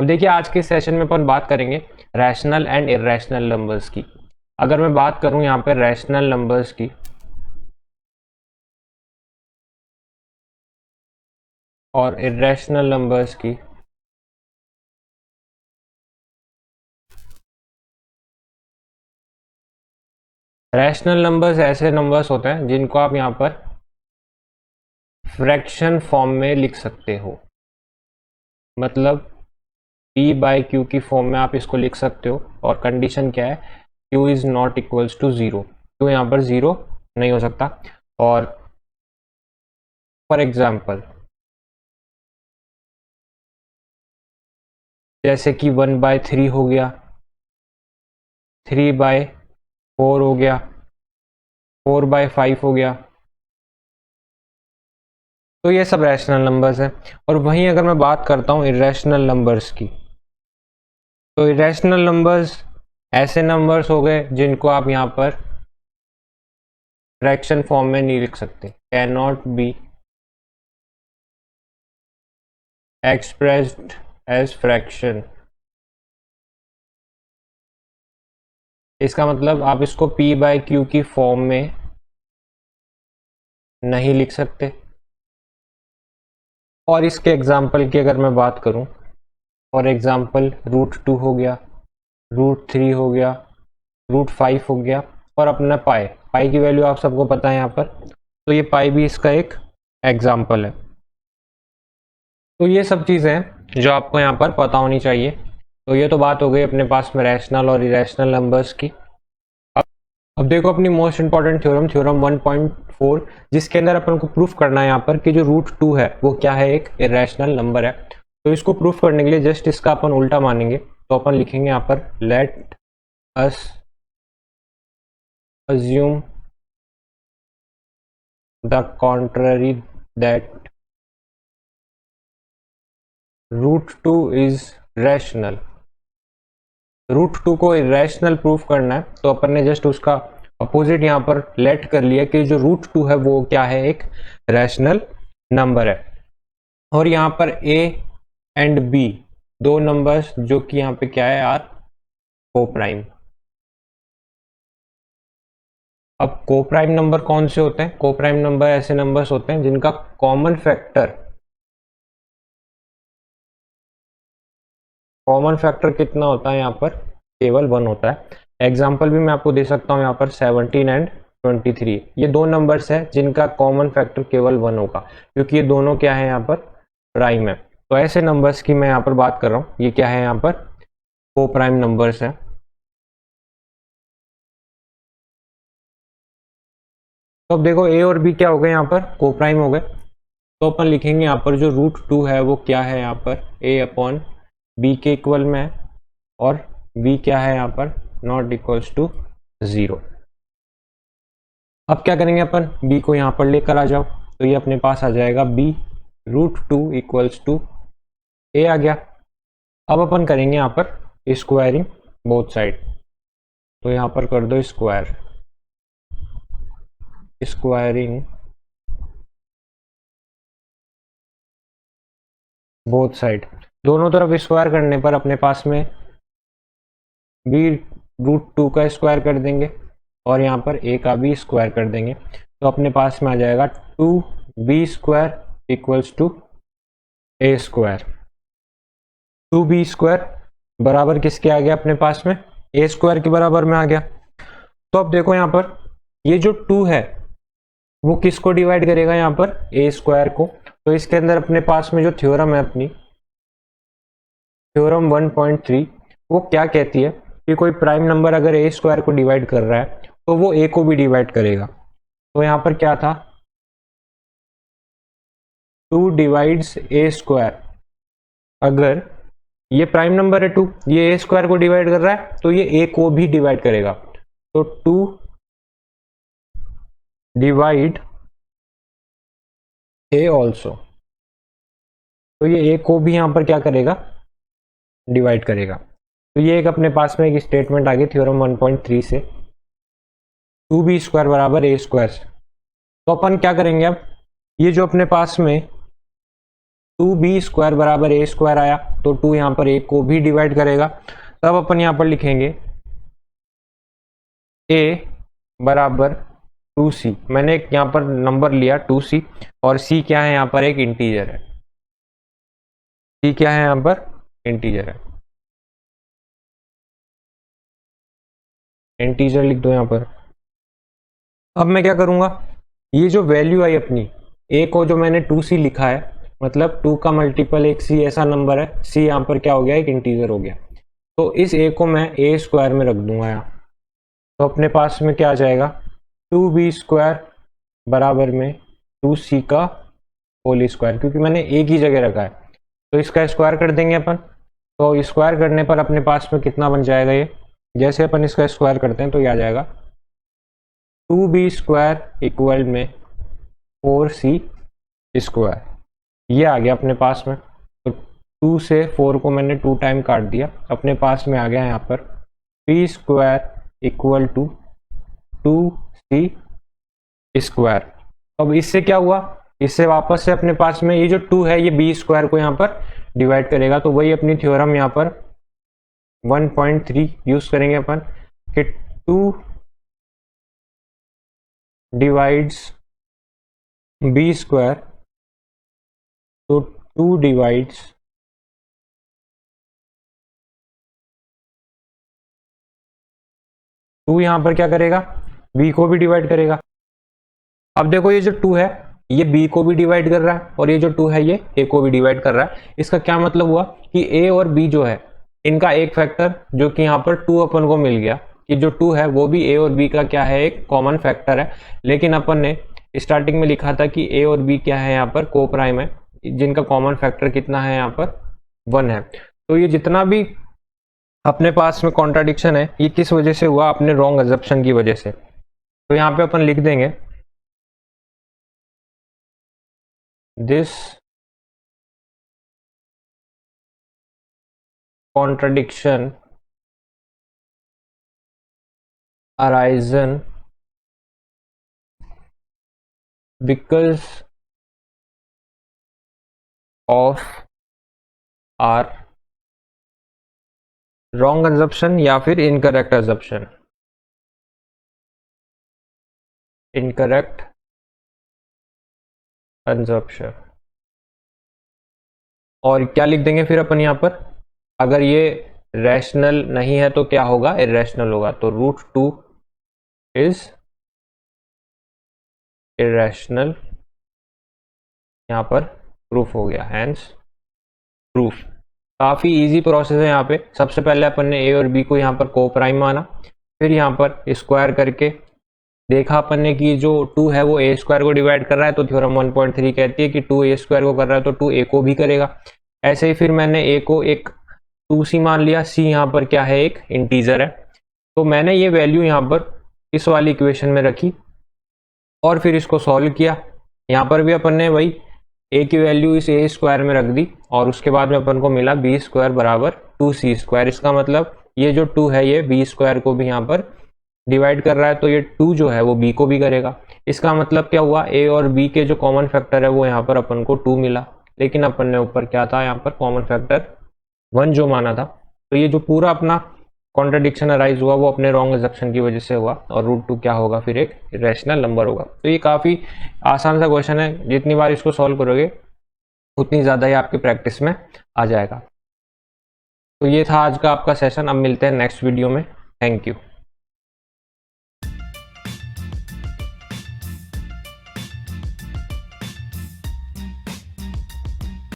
अब देखिए आज के सेशन में अपन बात करेंगे रैशनल एंड इर्रेशनल नंबर्स की। अगर मैं बात करूं यहाँ पे रैशनल नंबर्स की और इर्रेशनल नंबर्स की, रैशनल नंबर्स ऐसे नंबर्स होते हैं जिनको आप यहाँ पर फ्रैक्शन फॉर्म में लिख सकते हो। मतलब p बाई क्यू की फॉर्म में आप इसको लिख सकते हो और कंडीशन क्या है, q is not equals to zero, तो यहाँ पर ज़ीरो नहीं हो सकता। और फॉर एग्जाम्पल जैसे कि 1/3 हो गया, 3/4 हो गया, 4/5 हो गया, तो ये सब रैशनल नंबर्स हैं। और वहीं अगर मैं बात करता हूँ इर्रेशनल नंबर्स की, तो इरेशनल नंबर्स ऐसे नंबर्स हो गए जिनको आप यहाँ पर फ्रैक्शन फॉर्म में नहीं लिख सकते, can not be expressed as fraction. इसका मतलब आप इसको p बाई क्यू की फॉर्म में नहीं लिख सकते। और इसके एग्जाम्पल की अगर मैं बात करूं, फॉर एग्जाम्पल √2 हो गया, √3 हो गया, √5 हो गया, और अपना पाई की वैल्यू आप सबको पता है यहाँ पर, तो ये पाई भी इसका एक एग्जाम्पल है। तो ये सब चीज़ें हैं जो आपको यहाँ पर पता होनी चाहिए। तो ये तो बात हो गई अपने पास में रैशनल और इरेशनल नंबर्स की। अब देखो अपनी मोस्ट इंपॉर्टेंट थ्योरम, थ्योरम 1.4, जिसके अंदर अपन को प्रूफ करना है यहाँ पर कि जो √2 है वो क्या है, एक इरेशनल नंबर है। तो इसको प्रूफ करने के लिए जस्ट इसका अपन उल्टा मानेंगे, तो अपन लिखेंगे यहाँ पर let us assume the contrary, that √2 is rational। √2 को इरेशनल प्रूफ करना है तो अपन ने जस्ट उसका अपोजिट यहाँ पर लेट कर लिया कि जो √2 है वो क्या है, एक रैशनल नंबर है। और यहाँ पर a एंड b दो नंबर्स जो कि यहाँ पे क्या है, आर को प्राइम। अब को प्राइम नंबर कौन से होते हैं? को प्राइम नंबर ऐसे नंबर्स होते हैं जिनका कॉमन फैक्टर कितना होता है, यहाँ पर केवल 1 होता है। एग्जाम्पल भी मैं आपको दे सकता हूँ यहाँ पर 17 एंड 23, ये दो नंबर्स है जिनका कॉमन फैक्टर केवल 1 होगा, क्योंकि ये दोनों क्या है, यहाँ पर प्राइम है। तो ऐसे नंबर्स की मैं यहाँ पर बात कर रहा हूँ, ये क्या है, यहाँ पर को प्राइम नंबर्स है। तो अब देखो ए और बी क्या हो गए, यहाँ पर को प्राइम हो गए। तो अपन लिखेंगे यहाँ पर जो √2 है वो क्या है, यहाँ पर a अपॉन बी के इक्वल में है, और b क्या है यहाँ पर नॉट इक्वल्स टू 0। अब क्या करेंगे अपन, b को यहाँ पर लेकर आ जाओ, तो ये अपने पास आ जाएगा b √2 इक्वल्स टू a आ गया। अब अपन करेंगे यहाँ पर स्क्वायरिंग बोथ साइड, तो यहाँ पर कर दो स्क्वायरिंग बोथ साइड। दोनों तरफ स्क्वायर करने पर अपने पास में b √2 का स्क्वायर कर देंगे और यहाँ पर a का भी स्क्वायर कर देंगे, तो अपने पास में आ जाएगा 2b² equals to a square. 2b² बराबर किसके आ गया, अपने पास में a स्क्वायर के बराबर में आ गया। तो अब देखो यहाँ पर ये जो 2 है वो किसको डिवाइड करेगा, यहाँ पर a स्क्वायर को। तो इसके अंदर अपने पास में जो थ्योरम है अपनी थ्योरम 1.3, वो क्या कहती है कि कोई प्राइम नंबर अगर a स्क्वायर को डिवाइड कर रहा है तो वो a को भी डिवाइड करेगा। तो यहाँ पर क्या था, 2 डिवाइड्स a स्क्वायर। अगर ये प्राइम नंबर है 2, ये a स्क्वायर को डिवाइड कर रहा है तो ये a को भी डिवाइड करेगा। तो 2 डिवाइड a ऑल्सो, तो ये a को भी यहाँ पर क्या करेगा, डिवाइड करेगा। तो ये एक अपने पास में एक स्टेटमेंट आ गई थ्योरम 1.3 से, 2b² बराबर a स्क्वायर। तो अपन क्या करेंगे, अब ये जो अपने पास में 2b² बराबर a² आया, तो 2 यहाँ पर a को भी डिवाइड करेगा। तब अपन यहाँ पर लिखेंगे a बराबर 2c। मैंने यहाँ पर नंबर लिया 2c, और c क्या है यहाँ पर, एक इंटीजर है। c क्या है यहाँ पर, इंटीजर है। इंटीजर लिख दो यहाँ पर। अब मैं क्या करूँगा, ये जो वैल्यू आई अपनी a को, जो मैंने 2c लिखा है, मतलब 2 का मल्टीपल एक c ऐसा नंबर है, c यहाँ पर क्या हो गया, एक इंटीजर हो गया। तो इस a को मैं a² में रख दूंगा यहाँ। तो अपने पास में क्या आ जाएगा, 2b² बराबर में 2c का होल स्क्वायर, क्योंकि मैंने a की जगह रखा है तो इसका स्क्वायर कर देंगे अपन। तो स्क्वायर करने पर अपने पास में कितना बन जाएगा, ये जैसे अपन इसका स्क्वायर करते हैं तो ये आ जाएगा 2b² इक्वल में 4c²। ये आ गया अपने पास में। तो 2 से 4 को मैंने 2 टाइम काट दिया, अपने पास में आ गया यहाँ पर b² इक्वल टू 2c²। अब इससे क्या हुआ, इससे वापस से अपने पास में ये जो 2 है ये b² को यहाँ पर डिवाइड करेगा। तो वही अपनी थ्योरम यहाँ पर 1.3 यूज करेंगे अपन कि 2 डिवाइड्स b², तो 2 डिवाइड्स 2 यहाँ पर क्या करेगा, b को भी डिवाइड करेगा। अब देखो ये जो 2 है ये b को भी डिवाइड कर रहा है, और ये जो 2 है ये a को भी डिवाइड कर रहा है। इसका क्या मतलब हुआ कि a और b जो है इनका एक फैक्टर, जो कि यहाँ पर 2 अपन को मिल गया, कि जो 2 है वो भी a और b का क्या है, एक कॉमन फैक्टर है। लेकिन अपन ने स्टार्टिंग में लिखा था कि a और b क्या है, यहाँ पर को प्राइम है, जिनका कॉमन फैक्टर कितना है, यहाँ पर 1 है। तो ये जितना भी अपने पास में कॉन्ट्राडिक्शन है ये किस वजह से हुआ, अपने रॉन्ग अजम्पशन की वजह से। तो यहाँ पे अपन लिख देंगे this contradiction arisen because of our wrong assumption या फिर incorrect assumption, incorrect assumption। और क्या लिख देंगे फिर अपन यहाँ पर, अगर ये रैशनल नहीं है तो क्या होगा, इरेशनल होगा। तो √2 इज इरेशनल, यहाँ पर प्रूफ हो गया, हैंस प्रूफ। काफ़ी इजी प्रोसेस है। यहाँ पे सबसे पहले अपन ने a और b को यहाँ पर को प्राइम माना, फिर यहाँ पर स्क्वायर करके देखा अपन ने कि जो 2 है वो a² को डिवाइड कर रहा है, तो थ्योरम 1.3 कहती है कि 2 a² को कर रहा है तो 2 a को भी करेगा। ऐसे ही फिर मैंने a को एक 2c मान लिया, c यहाँ पर क्या है, एक इंटीजर है। तो मैंने ये वैल्यू यहाँ पर इस वाली इक्वेशन में रखी और फिर इसको सॉल्व किया। यहाँ पर भी अपन ने वही a की वैल्यू इस a² में रख दी, और उसके बाद में अपन को मिला b² बराबर 2c²। इसका मतलब ये जो 2 है ये b² को भी यहाँ पर डिवाइड कर रहा है, तो ये 2 जो है वो b को भी करेगा। इसका मतलब क्या हुआ, a और b के जो कॉमन फैक्टर है वो यहाँ पर अपन को 2 मिला, लेकिन अपन ने ऊपर क्या था, यहाँ पर कॉमन फैक्टर 1 जो माना था। तो ये जो पूरा अपना कॉन्ट्रडिक्शन अराइज हुआ वो अपने रॉन्ग अजम्पशन की वजह से हुआ, और √2 क्या होगा, फिर एक रैशनल नंबर होगा। तो ये काफ़ी आसान सा क्वेश्चन है, जितनी बार इसको सॉल्व करोगे उतनी ज़्यादा ही आपकी प्रैक्टिस में आ जाएगा। तो ये था आज का आपका सेशन। अब मिलते हैं नेक्स्ट वीडियो में। Thank you.